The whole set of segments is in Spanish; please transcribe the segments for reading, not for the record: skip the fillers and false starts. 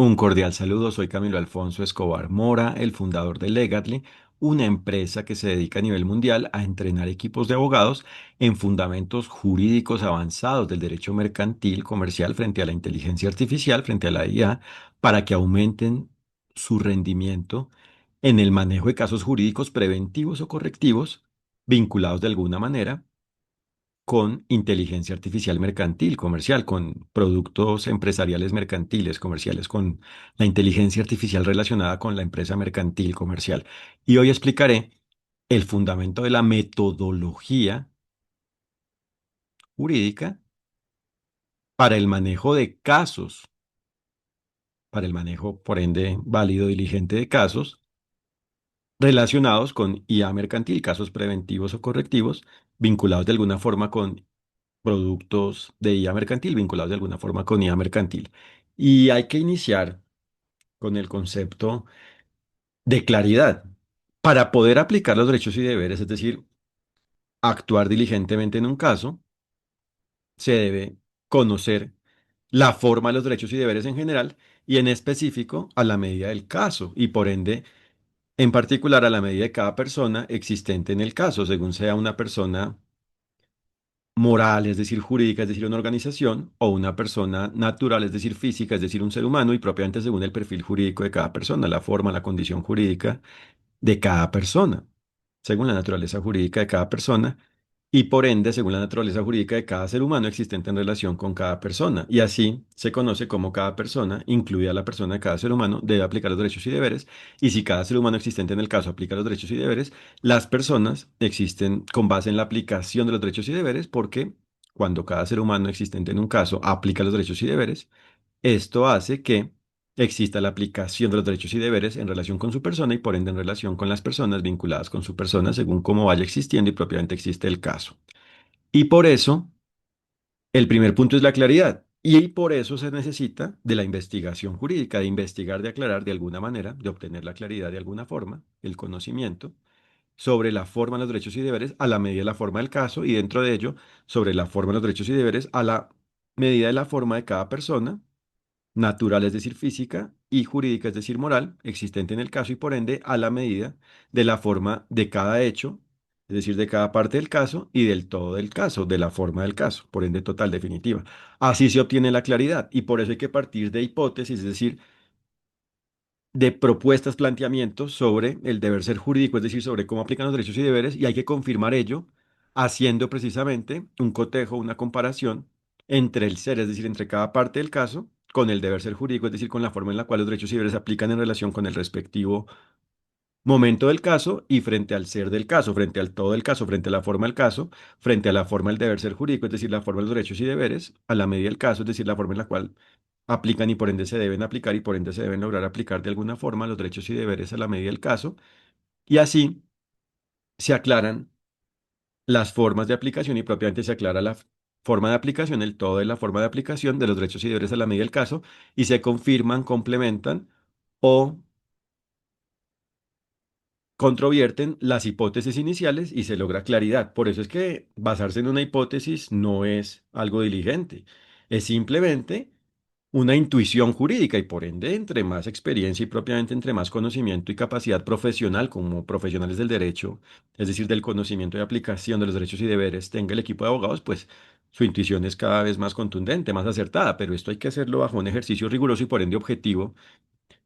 Un cordial saludo, soy Camilo Alfonso Escobar Mora, el fundador de Legatly, una empresa que se dedica a nivel mundial a entrenar equipos de abogados en fundamentos jurídicos avanzados del derecho mercantil comercial frente a la inteligencia artificial, frente a la IA, para que aumenten su rendimiento en el manejo de casos jurídicos preventivos o correctivos vinculados de alguna manera con inteligencia artificial mercantil, comercial, con productos empresariales mercantiles, comerciales, con la inteligencia artificial relacionada con la empresa mercantil comercial. Y hoy explicaré el fundamento de la metodología jurídica para el manejo de casos, para el manejo, por ende, válido, diligente de casos relacionados con IA mercantil, casos preventivos o correctivos, vinculados de alguna forma con productos de IA mercantil, vinculados de alguna forma con IA mercantil. Y hay que iniciar con el concepto de claridad para poder aplicar los derechos y deberes, es decir, actuar diligentemente en un caso, se debe conocer la forma de los derechos y deberes en general y en específico a la medida del caso y por ende en particular a la medida de cada persona existente en el caso, según sea una persona moral, es decir, jurídica, es decir, una organización, o una persona natural, es decir, física, es decir, un ser humano, y propiamente según el perfil jurídico de cada persona, la forma, la condición jurídica de cada persona, según la naturaleza jurídica de cada persona, y por ende, según la naturaleza jurídica de cada ser humano existente en relación con cada persona. Y así se conoce cómo cada persona, incluida la persona de cada ser humano, debe aplicar los derechos y deberes. Y si cada ser humano existente en el caso aplica los derechos y deberes, las personas existen con base en la aplicación de los derechos y deberes, porque cuando cada ser humano existente en un caso aplica los derechos y deberes, esto hace que exista la aplicación de los derechos y deberes en relación con su persona y por ende en relación con las personas vinculadas con su persona según cómo vaya existiendo y propiamente existe el caso. Y por eso, el primer punto es la claridad. Y por eso se necesita de la investigación jurídica, de investigar, de aclarar de alguna manera, de obtener la claridad de alguna forma, el conocimiento sobre la forma de los derechos y deberes a la medida de la forma del caso y dentro de ello sobre la forma de los derechos y deberes a la medida de la forma de cada persona natural, es decir, física, y jurídica, es decir, moral, existente en el caso y por ende a la medida de la forma de cada hecho, es decir, de cada parte del caso y del todo del caso, de la forma del caso, por ende total, definitiva. Así se obtiene la claridad y por eso hay que partir de hipótesis, es decir, de propuestas, planteamientos sobre el deber ser jurídico, es decir, sobre cómo aplican los derechos y deberes, y hay que confirmar ello haciendo precisamente un cotejo, una comparación entre el ser, es decir, entre cada parte del caso, con el deber ser jurídico, es decir, con la forma en la cual los derechos y deberes se aplican en relación con el respectivo momento del caso y frente al ser del caso, frente al todo del caso, frente a la forma del caso, frente a la forma del deber ser jurídico, es decir, la forma de los derechos y deberes, a la medida del caso, es decir, la forma en la cual aplican y por ende se deben aplicar y por ende se deben lograr aplicar de alguna forma los derechos y deberes a la medida del caso. Y así se aclaran las formas de aplicación y propiamente se aclara la forma de aplicación, el todo de la forma de aplicación de los derechos y deberes a la medida del caso y se confirman, complementan o controvierten las hipótesis iniciales y se logra claridad. Por eso es que basarse en una hipótesis no es algo diligente, es simplemente una intuición jurídica y por ende, entre más experiencia y propiamente entre más conocimiento y capacidad profesional como profesionales del derecho, es decir, del conocimiento y aplicación de los derechos y deberes, tenga el equipo de abogados, pues su intuición es cada vez más contundente, más acertada, pero esto hay que hacerlo bajo un ejercicio riguroso y por ende objetivo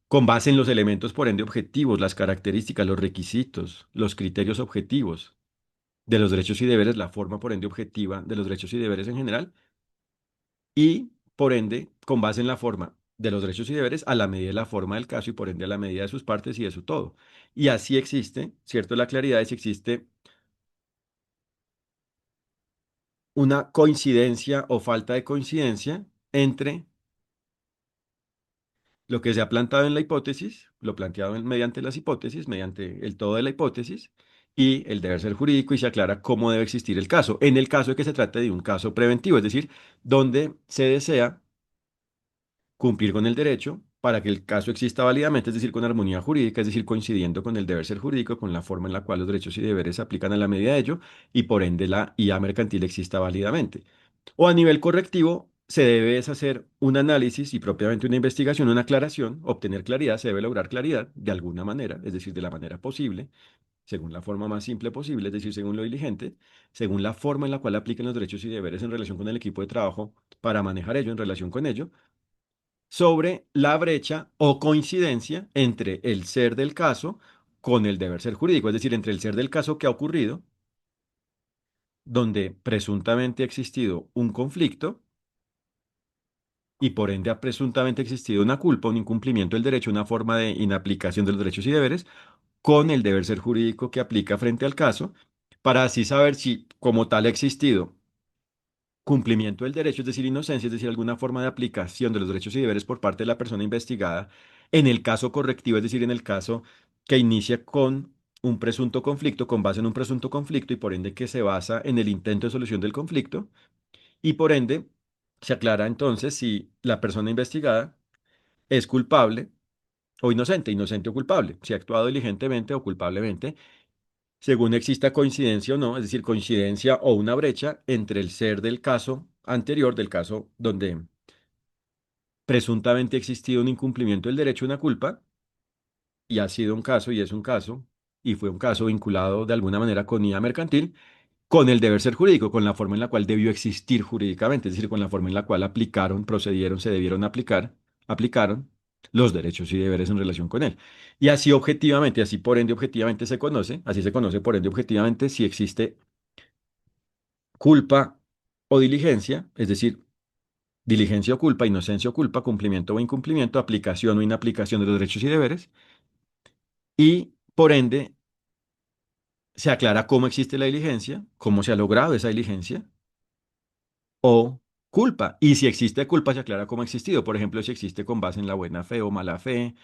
con base en los elementos, por ende, objetivos, las características, los requisitos, los criterios objetivos de los derechos y deberes, la forma, por ende, objetiva de los derechos y deberes en general, y, por ende, con base en la forma de los derechos y deberes a la medida de la forma del caso y, por ende, a la medida de sus partes y de su todo. Y así existe, ¿cierto? La claridad es si existe una coincidencia o falta de coincidencia entre lo que se ha plantado en la hipótesis, lo planteado mediante las hipótesis, mediante el todo de la hipótesis, y el deber ser jurídico y se aclara cómo debe existir el caso. En el caso de que se trate de un caso preventivo, es decir, donde se desea cumplir con el derecho para que el caso exista válidamente, es decir, con armonía jurídica, es decir, coincidiendo con el deber ser jurídico, con la forma en la cual los derechos y deberes se aplican a la medida de ello, y por ende la IA mercantil exista válidamente. O a nivel correctivo, se debe es hacer un análisis y propiamente una investigación, una aclaración, obtener claridad, se debe lograr claridad de alguna manera, es decir, de la manera posible, según la forma más simple posible, es decir, según lo diligente, según la forma en la cual apliquen los derechos y deberes en relación con el equipo de trabajo para manejar ello, en relación con ello, sobre la brecha o coincidencia entre el ser del caso con el deber ser jurídico, es decir, entre el ser del caso que ha ocurrido, donde presuntamente ha existido un conflicto y por ende ha presuntamente existido una culpa, un incumplimiento del derecho, una forma de inaplicación de los derechos y deberes, con el deber ser jurídico que aplica frente al caso, para así saber si como tal ha existido cumplimiento del derecho, es decir, inocencia, es decir, alguna forma de aplicación de los derechos y deberes por parte de la persona investigada en el caso correctivo, es decir, en el caso que inicia con un presunto conflicto, con base en un presunto conflicto y por ende que se basa en el intento de solución del conflicto y por ende se aclara entonces si la persona investigada es culpable o inocente, inocente o culpable, si ha actuado diligentemente o culpablemente según exista coincidencia o no, es decir, coincidencia o una brecha entre el ser del caso anterior, del caso donde presuntamente ha existido un incumplimiento del derecho, una culpa, y ha sido un caso y es un caso, y fue un caso vinculado de alguna manera con IA mercantil, con el deber ser jurídico, con la forma en la cual debió existir jurídicamente, es decir, con la forma en la cual aplicaron, procedieron, se debieron aplicar, aplicaron los derechos y deberes en relación con él. Y así objetivamente, así por ende objetivamente se conoce, así se conoce por ende objetivamente si existe culpa o diligencia, es decir, diligencia o culpa, inocencia o culpa, cumplimiento o incumplimiento, aplicación o inaplicación de los derechos y deberes, y por ende se aclara cómo existe la diligencia, cómo se ha logrado esa diligencia, o culpa. Y si existe culpa, se aclara cómo ha existido. Por ejemplo, si existe con base en la buena fe o mala fe,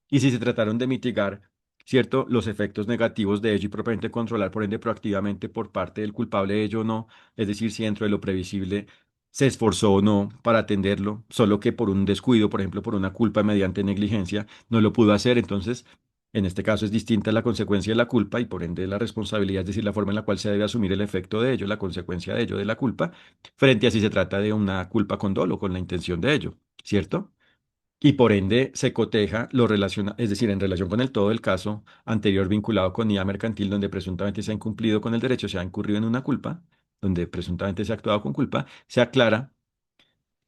y si se trataron de mitigar, ¿cierto?, los efectos negativos de ello y propiamente controlar, por ende, proactivamente por parte del culpable de ello o no. Es decir, si dentro de lo previsible se esforzó o no para atenderlo, solo que por un descuido, por ejemplo, por una culpa mediante negligencia, no lo pudo hacer. Entonces, en este caso es distinta la consecuencia de la culpa y por ende la responsabilidad, es decir, la forma en la cual se debe asumir el efecto de ello, la consecuencia de ello, de la culpa frente a si se trata de una culpa con dolo, con la intención de ello, ¿cierto? Y por ende se coteja lo relaciona, es decir, en relación con el todo el caso anterior vinculado con IA mercantil, donde presuntamente se ha incumplido con el derecho, se ha incurrido en una culpa, donde presuntamente se ha actuado con culpa, se aclara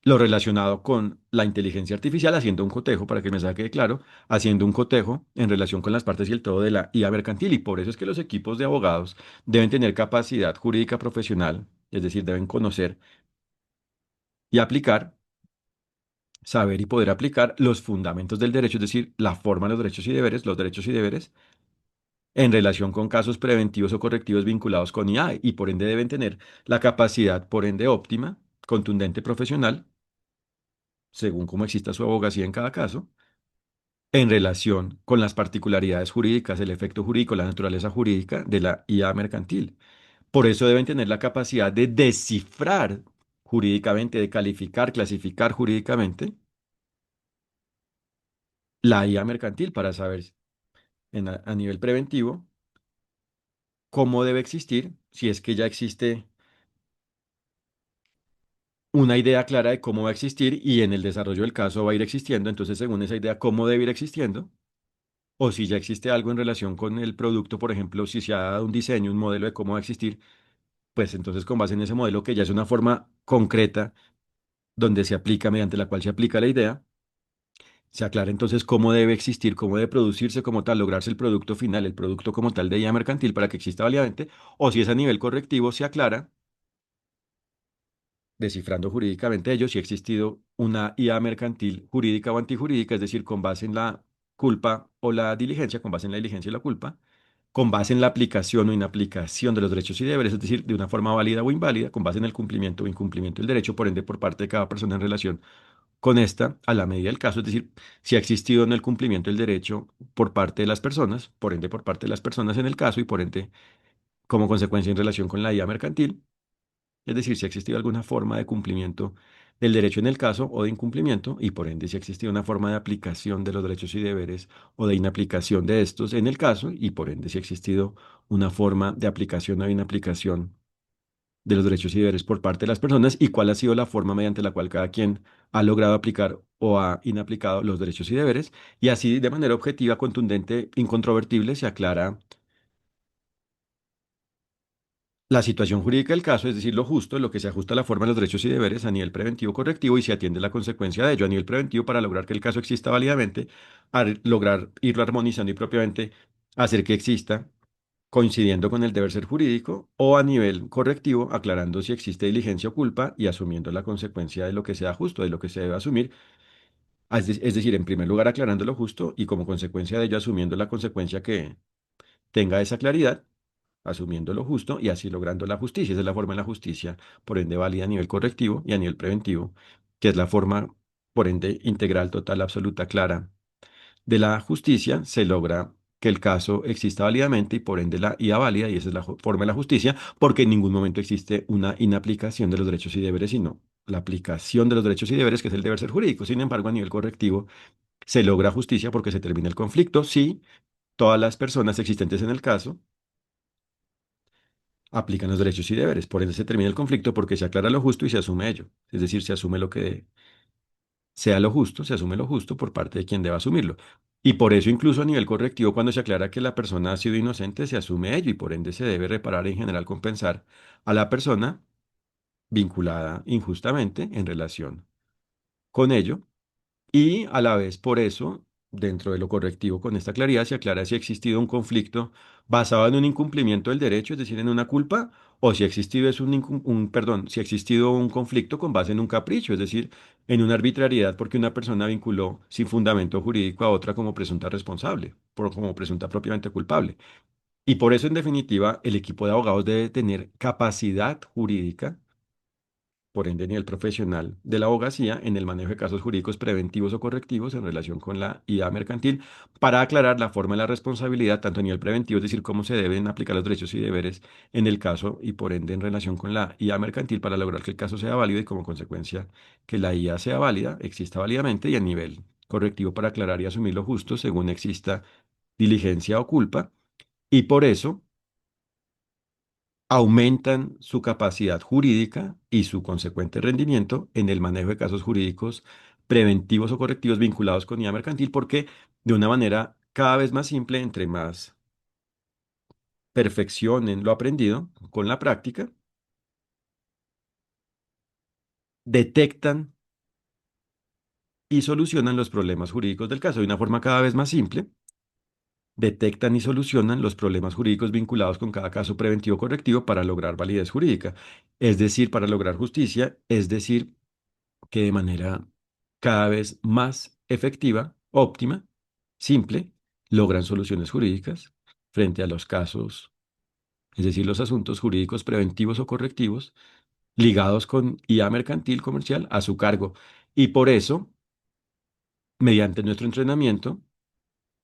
lo relacionado con la inteligencia artificial, haciendo un cotejo, para que el mensaje quede claro, haciendo un cotejo en relación con las partes y el todo de la IA mercantil. Y por eso es que los equipos de abogados deben tener capacidad jurídica profesional, es decir, deben conocer y aplicar, saber y poder aplicar los fundamentos del derecho, es decir, la forma de los derechos y deberes, en relación con casos preventivos o correctivos vinculados con IA, y por ende deben tener la capacidad, por ende óptima, contundente, profesional, según cómo exista su abogacía en cada caso, en relación con las particularidades jurídicas, el efecto jurídico, la naturaleza jurídica de la IA mercantil. Por eso deben tener la capacidad de descifrar jurídicamente, de calificar, clasificar jurídicamente la IA mercantil para saber a nivel preventivo cómo debe existir, si es que ya existe una idea clara de cómo va a existir y en el desarrollo del caso va a ir existiendo, entonces según esa idea, cómo debe ir existiendo, o si ya existe algo en relación con el producto, por ejemplo, si se ha dado un diseño, un modelo de cómo va a existir, pues entonces con base en ese modelo que ya es una forma concreta donde se aplica, mediante la cual se aplica la idea, se aclara entonces cómo debe existir, cómo debe producirse como tal, lograrse el producto final, el producto como tal de IA mercantil para que exista válidamente, o si es a nivel correctivo, se aclara, descifrando jurídicamente ello, si ha existido una IA mercantil jurídica o antijurídica, es decir, con base en la culpa o la diligencia, con base en la diligencia y la culpa, con base en la aplicación o inaplicación de los derechos y deberes, es decir, de una forma válida o inválida, con base en el cumplimiento o incumplimiento del derecho, por ende, por parte de cada persona en relación con esta, a la medida del caso, es decir, si ha existido en el cumplimiento del derecho por parte de las personas, por ende, por parte de las personas en el caso y por ende, como consecuencia en relación con la IA mercantil, es decir, si ha existido alguna forma de cumplimiento del derecho en el caso o de incumplimiento y por ende si ha existido una forma de aplicación de los derechos y deberes o de inaplicación de estos en el caso y por ende si ha existido una forma de aplicación o inaplicación de los derechos y deberes por parte de las personas y cuál ha sido la forma mediante la cual cada quien ha logrado aplicar o ha inaplicado los derechos y deberes. Y así, de manera objetiva, contundente, incontrovertible, se aclara la situación jurídica del caso, es decir, lo justo, lo que se ajusta a la forma de los derechos y deberes a nivel preventivo correctivo y se atiende la consecuencia de ello a nivel preventivo para lograr que el caso exista válidamente, lograr irlo armonizando y propiamente hacer que exista coincidiendo con el deber ser jurídico o a nivel correctivo, aclarando si existe diligencia o culpa y asumiendo la consecuencia de lo que sea justo, de lo que se debe asumir. Es decir, en primer lugar, aclarando lo justo y como consecuencia de ello, asumiendo la consecuencia que tenga esa claridad, asumiendo lo justo y así logrando la justicia. Esa es la forma de la justicia, por ende, válida a nivel correctivo y a nivel preventivo, que es la forma, por ende, integral, total, absoluta, clara de la justicia se logra que el caso exista válidamente y por ende la IA válida, y esa es la forma de la justicia, porque en ningún momento existe una inaplicación de los derechos y deberes, sino la aplicación de los derechos y deberes, que es el deber ser jurídico. Sin embargo, a nivel correctivo se logra justicia porque se termina el conflicto si todas las personas existentes en el caso aplican los derechos y deberes. Por ende se termina el conflicto porque se aclara lo justo y se asume ello. Es decir, se asume lo que sea lo justo, se asume lo justo por parte de quien deba asumirlo. Y por eso incluso a nivel correctivo, cuando se aclara que la persona ha sido inocente, se asume ello y por ende se debe reparar y en general compensar a la persona vinculada injustamente en relación con ello. Y a la vez, por eso, dentro de lo correctivo, con esta claridad, se aclara si ha existido un conflicto basado en un incumplimiento del derecho, es decir, en una culpa, o si ha existido es perdón, si ha existido un conflicto con base en un capricho, es decir, en una arbitrariedad porque una persona vinculó sin fundamento jurídico a otra como presunta responsable, como presunta propiamente culpable. Y por eso, en definitiva, el equipo de abogados debe tener capacidad jurídica por ende nivel profesional de la abogacía en el manejo de casos jurídicos preventivos o correctivos en relación con la IA mercantil para aclarar la forma de la responsabilidad tanto a nivel preventivo, es decir, cómo se deben aplicar los derechos y deberes en el caso y por ende en relación con la IA mercantil para lograr que el caso sea válido y como consecuencia que la IA sea válida, exista válidamente y a nivel correctivo para aclarar y asumir lo justo según exista diligencia o culpa. Y por eso aumentan su capacidad jurídica y su consecuente rendimiento en el manejo de casos jurídicos preventivos o correctivos vinculados con IA mercantil, porque de una manera cada vez más simple, entre más perfeccionen lo aprendido con la práctica, detectan y solucionan los problemas jurídicos del caso de una forma cada vez más simple. Detectan y solucionan los problemas jurídicos vinculados con cada caso preventivo o correctivo para lograr validez jurídica, es decir, para lograr justicia, es decir, que de manera cada vez más efectiva, óptima, simple, logran soluciones jurídicas frente a los casos, es decir, los asuntos jurídicos preventivos o correctivos ligados con IA mercantil comercial a su cargo. Y por eso, mediante nuestro entrenamiento,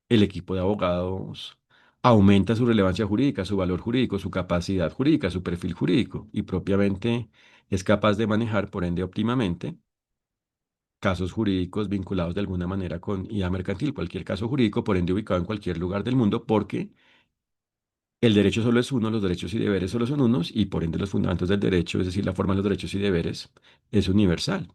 el equipo de abogados aumenta su relevancia jurídica, su valor jurídico, su capacidad jurídica, su perfil jurídico y propiamente es capaz de manejar, por ende, óptimamente casos jurídicos vinculados de alguna manera con IA mercantil, cualquier caso jurídico, por ende ubicado en cualquier lugar del mundo, porque el derecho solo es uno, los derechos y deberes solo son unos, y por ende los fundamentos del derecho, es decir, la forma de los derechos y deberes, es universal.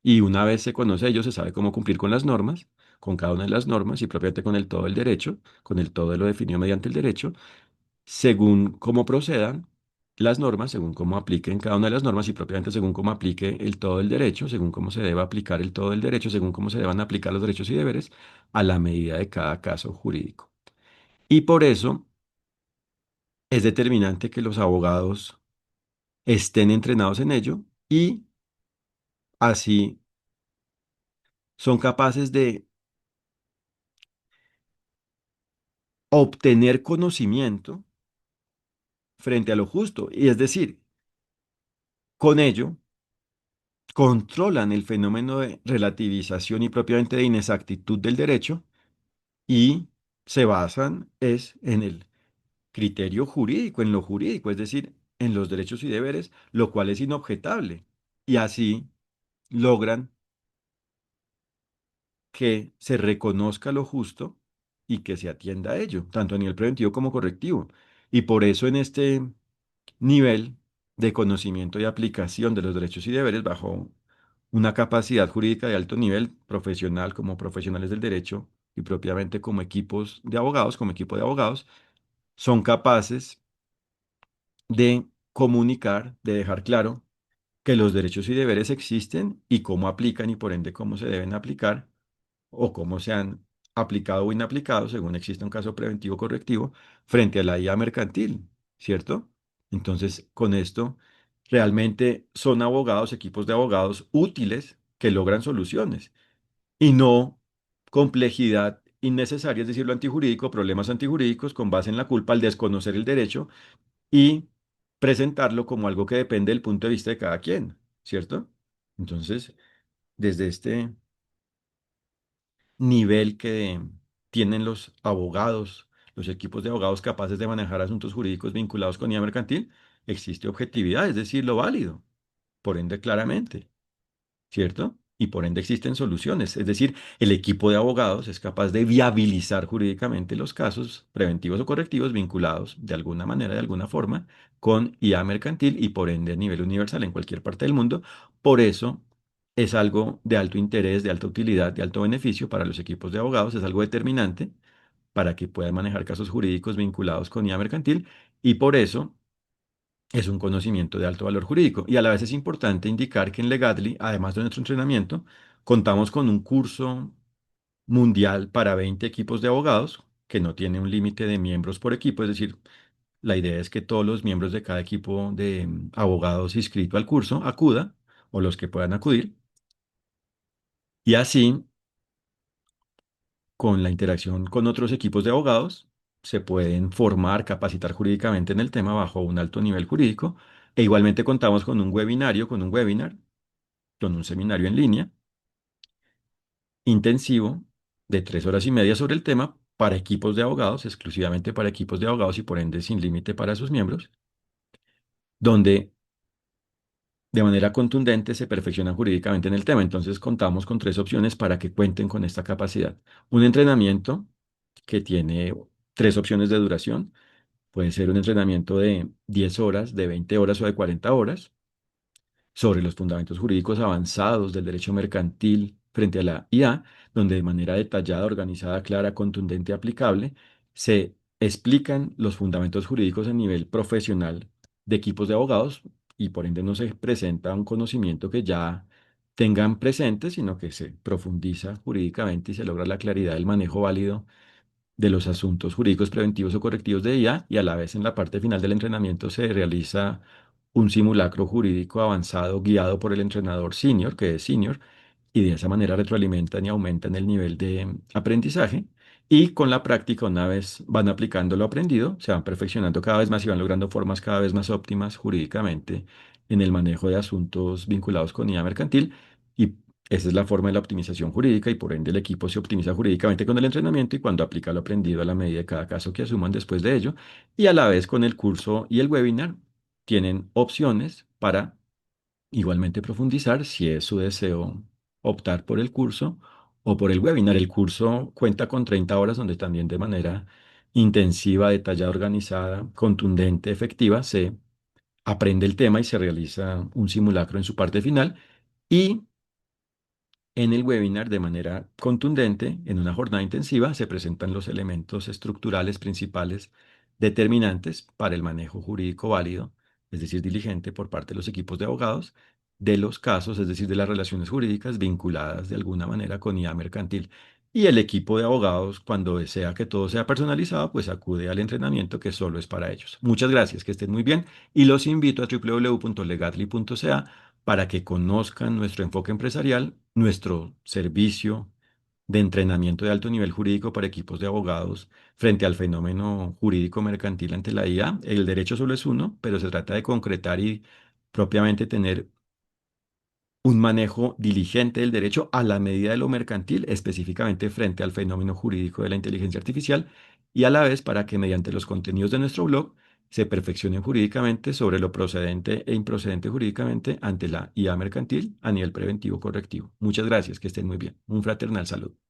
Y una vez se conoce ello, se sabe cómo cumplir con las normas, con cada una de las normas y propiamente con el todo del derecho, con el todo de lo definido mediante el derecho, según cómo procedan las normas, según cómo apliquen cada una de las normas y propiamente según cómo aplique el todo del derecho, según cómo se deba aplicar el todo del derecho, según cómo se deban aplicar los derechos y deberes a la medida de cada caso jurídico. Y por eso es determinante que los abogados estén entrenados en ello y así son capaces de obtener conocimiento frente a lo justo. Y es decir, con ello controlan el fenómeno de relativización y propiamente de inexactitud del derecho y se basan es en el criterio jurídico, en lo jurídico, es decir, en los derechos y deberes, lo cual es inobjetable. Y así logran que se reconozca lo justo y que se atienda a ello, tanto a nivel preventivo como correctivo. Y por eso en este nivel de conocimiento y aplicación de los derechos y deberes bajo una capacidad jurídica de alto nivel, profesional como profesionales del derecho y propiamente como equipos de abogados, como equipo de abogados, son capaces de comunicar, de dejar claro que los derechos y deberes existen y cómo aplican y por ende cómo se deben aplicar o cómo se han aplicado o inaplicado según exista un caso preventivo o correctivo frente a la IA mercantil, ¿cierto? Entonces, con esto, realmente son abogados, equipos de abogados útiles que logran soluciones y no complejidad innecesaria, es decir, lo antijurídico, problemas antijurídicos con base en la culpa al desconocer el derecho y presentarlo como algo que depende del punto de vista de cada quien, ¿cierto? Entonces, desde este nivel que tienen los abogados, los equipos de abogados capaces de manejar asuntos jurídicos vinculados con IA mercantil, existe objetividad, es decir, lo válido, por ende, claramente. ¿Cierto? Y por ende existen soluciones. Es decir, el equipo de abogados es capaz de viabilizar jurídicamente los casos preventivos o correctivos vinculados de alguna manera, de alguna forma, con IA mercantil y por ende a nivel universal en cualquier parte del mundo. Por eso es algo de alto interés, de alta utilidad, de alto beneficio para los equipos de abogados, es algo determinante para que puedan manejar casos jurídicos vinculados con IA mercantil y por eso es un conocimiento de alto valor jurídico. Y a la vez es importante indicar que en Legadly, además de nuestro entrenamiento, contamos con un curso mundial para 20 equipos de abogados que no tiene un límite de miembros por equipo, es decir, la idea es que todos los miembros de cada equipo de abogados inscrito al curso acuda o los que puedan acudir y así con la interacción con otros equipos de abogados se pueden formar, capacitar jurídicamente en el tema bajo un alto nivel jurídico e igualmente contamos con un webinario, con un webinar con un seminario en línea intensivo de 3 horas y media sobre el tema para equipos de abogados, exclusivamente para equipos de abogados y por ende sin límite para sus miembros, donde de manera contundente se perfeccionan jurídicamente en el tema. Entonces contamos con 3 opciones para que cuenten con esta capacidad. Un entrenamiento que tiene 3 opciones de duración. Puede ser un entrenamiento de 10 horas, de 20 horas o de 40 horas sobre los fundamentos jurídicos avanzados del derecho mercantil frente a la IA, donde de manera detallada, organizada, clara, contundente y aplicable, se explican los fundamentos jurídicos a nivel profesional de equipos de abogados y por ende no se presenta un conocimiento que ya tengan presente, sino que se profundiza jurídicamente y se logra la claridad del manejo válido de los asuntos jurídicos preventivos o correctivos de IA y a la vez en la parte final del entrenamiento se realiza un simulacro jurídico avanzado guiado por el entrenador senior, que es senior, y de esa manera retroalimentan y aumentan el nivel de aprendizaje. Y con la práctica, una vez van aplicando lo aprendido, se van perfeccionando cada vez más y van logrando formas cada vez más óptimas jurídicamente en el manejo de asuntos vinculados con IA mercantil. Y esa es la forma de la optimización jurídica y por ende el equipo se optimiza jurídicamente con el entrenamiento y cuando aplica lo aprendido a la medida de cada caso que asuman después de ello. Y a la vez con el curso y el webinar tienen opciones para igualmente profundizar si es su deseo optar por el curso o por el webinar. El curso cuenta con 30 horas donde también de manera intensiva, detallada, organizada, contundente, efectiva, se aprende el tema y se realiza un simulacro en su parte final. Y en el webinar, de manera contundente, en una jornada intensiva, se presentan los elementos estructurales principales determinantes para el manejo jurídico válido, es decir, diligente por parte de los equipos de abogados, de los casos, es decir, de las relaciones jurídicas vinculadas de alguna manera con IA mercantil. Y el equipo de abogados, cuando desea que todo sea personalizado, pues acude al entrenamiento que solo es para ellos. Muchas gracias, que estén muy bien y los invito a www.legatly.ca para que conozcan nuestro enfoque empresarial, nuestro servicio de entrenamiento de alto nivel jurídico para equipos de abogados frente al fenómeno jurídico mercantil ante la IA. El derecho solo es uno, pero se trata de concretar y propiamente tener un manejo diligente del derecho a la medida de lo mercantil, específicamente frente al fenómeno jurídico de la inteligencia artificial, y a la vez para que mediante los contenidos de nuestro blog se perfeccionen jurídicamente sobre lo procedente e improcedente jurídicamente ante la IA mercantil a nivel preventivo correctivo. Muchas gracias, que estén muy bien. Un fraternal saludo.